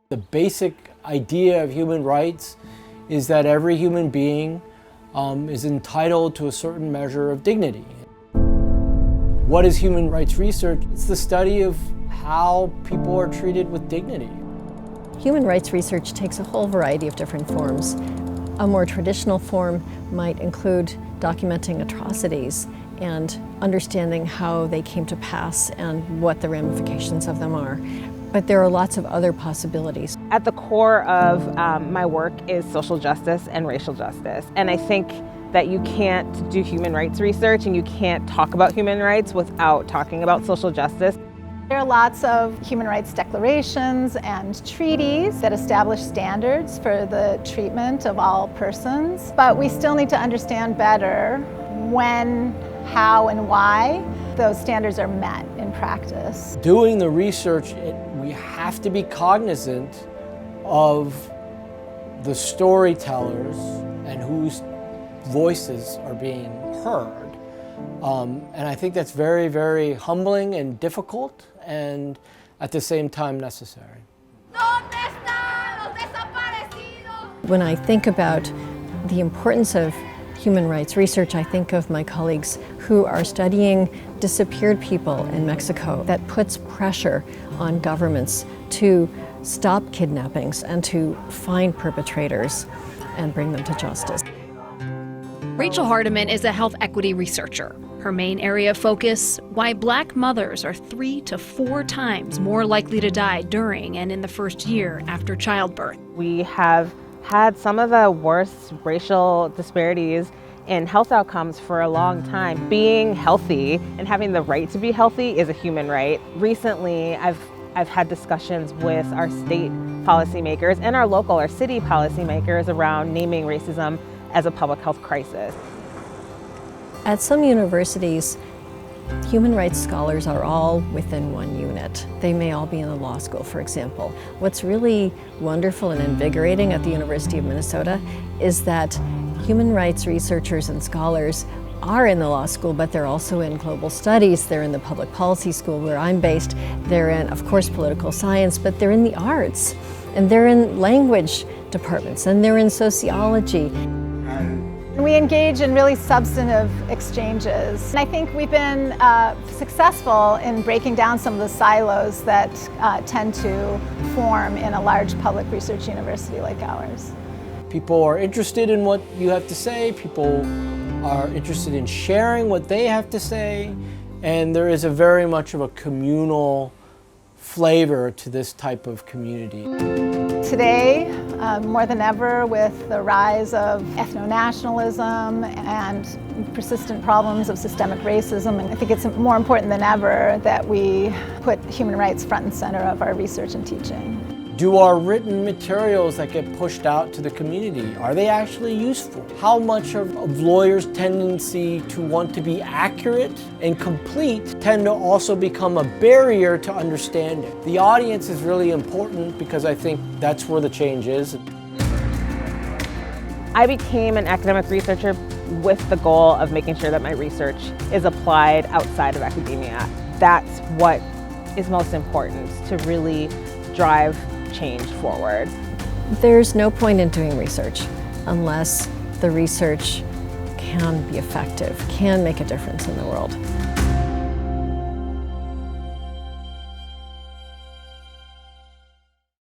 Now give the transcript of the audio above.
The basic idea of human rights is that every human being is entitled to a certain measure of dignity. What is human rights research? It's the study of how people are treated with dignity. Human rights research takes a whole variety of different forms. A more traditional form might include documenting atrocities and understanding how they came to pass and what the ramifications of them are. But there are lots of other possibilities. At the core of my work is social justice and racial justice. And I think that you can't do human rights research and you can't talk about human rights without talking about social justice. There are lots of human rights declarations and treaties that establish standards for the treatment of all persons, but we still need to understand better when, how, and why those standards are met in practice. Doing the research, we have to be cognizant of the storytellers and whose voices are being heard. And I think that's very, very humbling and difficult, and at the same time necessary. When I think about the importance of human rights research, I think of my colleagues who are studying disappeared people in Mexico. That puts pressure on governments to stop kidnappings and to find perpetrators and bring them to justice. Rachel Hardeman is a health equity researcher. Her main area of focus, why Black mothers are 3 to 4 times more likely to die during and in the first year after childbirth. We have had some of the worst racial disparities in health outcomes for a long time. Being healthy and having the right to be healthy is a human right. Recently, I've had discussions with our state policymakers and our city policymakers around naming racism as a public health crisis. At some universities, human rights scholars are all within one unit. They may all be in the law school, for example. What's really wonderful and invigorating at the University of Minnesota is that human rights researchers and scholars are in the law school, but they're also in global studies. They're in the public policy school where I'm based. They're in, of course, political science, but they're in the arts, and they're in language departments, and they're in sociology. We engage in really substantive exchanges. And I think we've been successful in breaking down some of the silos that tend to form in a large public research university like ours. People are interested in what you have to say. People are interested in sharing what they have to say. And there is a very much of a communal flavor to this type of community. Today, more than ever, with the rise of ethno-nationalism and persistent problems of systemic racism, I think it's more important than ever that we put human rights front and center of our research and teaching. Do our written materials that get pushed out to the community, are they actually useful? How much of lawyers' tendency to want to be accurate and complete tend to also become a barrier to understanding? The audience is really important because I think that's where the change is. I became an academic researcher with the goal of making sure that my research is applied outside of academia. That's what is most important to really drive change forward. There's no point in doing research unless the research can be effective, can make a difference in the world.